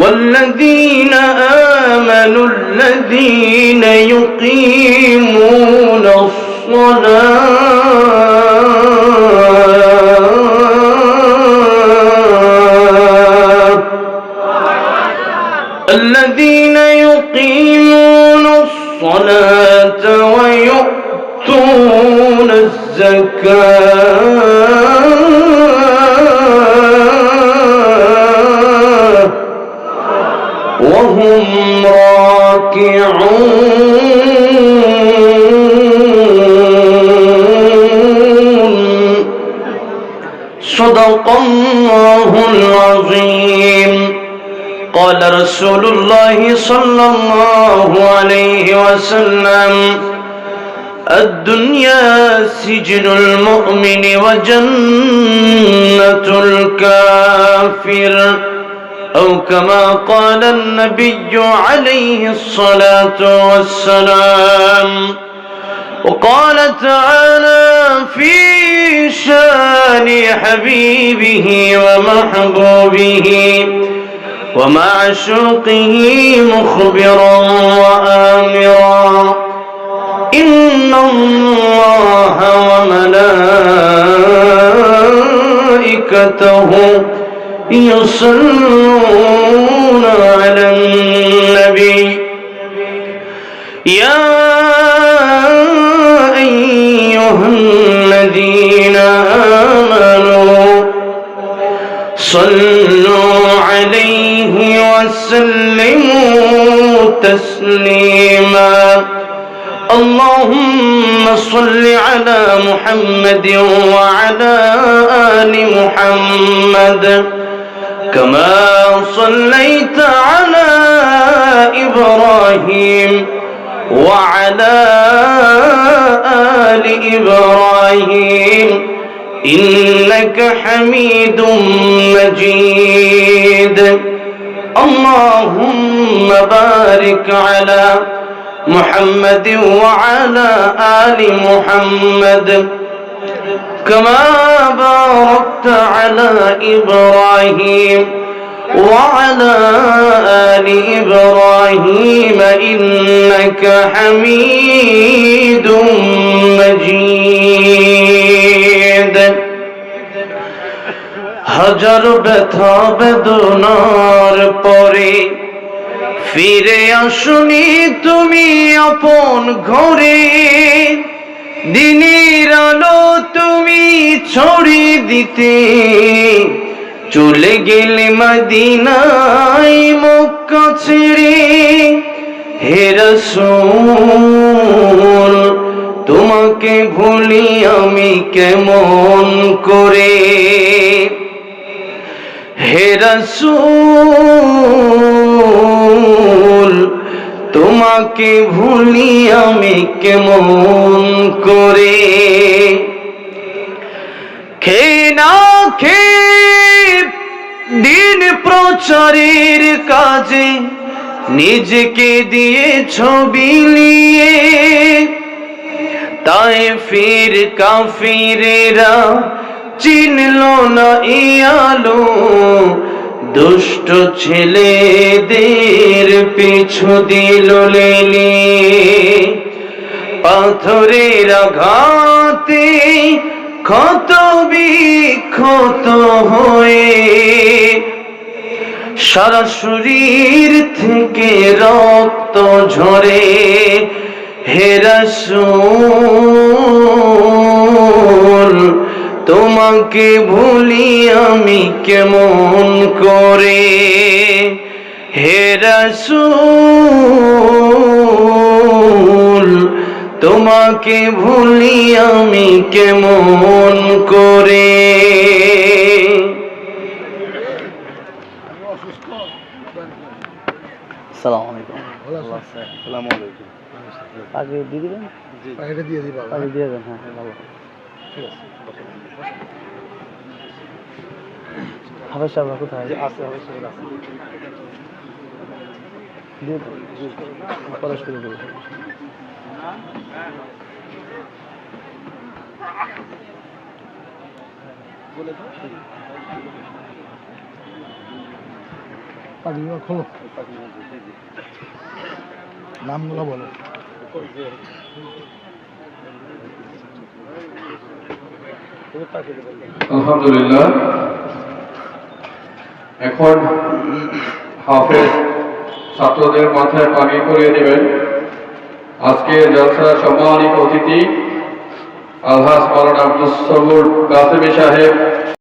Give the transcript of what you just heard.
والذين آمنوا الذين يقيمون الصلاة ويؤتون الزكاة وهم راكعون صدق الله العظيم. قال رسول الله صلى الله عليه وسلم: الدنيا سجن المؤمن وجنة الكافر، أو كما قال النبي عليه الصلاة والسلام. وقال تعالى في شان حبيبه ومحبوبه ومعشوقه مخبرا وآمرا: إن الله وملائكته يصلون على النبي يا أيها الذين آمنوا صلوا عليه وسلموا تسليما. اللهم صل على محمد وعلى آل محمد كما صليت على إبراهيم وعلى آل إبراهيم إنك حميد مجيد. اللهم بارك على محمد وعلى آل محمد كما باركت على إبراهيم وعلى آل إبراهيم إنك حميد مجيد. হাজার ব্যথা বেদনার পরে ফিরে আসুনি তুমি আপন ঘরে, দিনের আলো তুমি ছড়িয়ে দিতে চলে গেলে মদিনায় মক্কা ছেড়ে। হে রাসূল তোমাকে ভুলি আমি কেমন করে, হে রাসূল তোমাকে ভুলি আমি কেমন করে। খেয়ে না খেয়ে দিন প্রচারের কাজে নিজেকে দিয়েছ বিলিয়ে, তায়েফের কাফিরেরা চিনল না এই আলো, দুষ্ট ছেলেদের পিছু দিল লেলিয়ে। পাথরের আঘাতে ক্ষত বিক্ষত হয়ে সারা শরীর থেকে রক্ত ঝরে। হে রাসূল তোমাকে ভুলি আমি কেমন করে, হে রাসূল তোমাকে ভুলি আমি কেমন করে। আসসালামু আলাইকুম। আসসালামু আলাইকুম। আগে দিয়ে দিবেন? জি আগে দিয়ে দিই বাবা। আগে দিয়ে দেন। হ্যাঁ ভালো। ঠিক আছে। হাফেজ সাহেব কোথায় আছে? হাফেজ সাহেব আছে। দিয়ে দাও। পরে শুরু করব। বলে দাও। পাখিগুলো খোলো, নামগুলো বলো। আলহামদুলিল্লাহ, এখন হাফেজ ছাত্রদের মাথায় পানি পরিয়ে দেবেন। আজকে জলসার সম্মানিত অতিথি আলহাজ মাওলানা আব্দুস সবুর কাসেমী সাহেব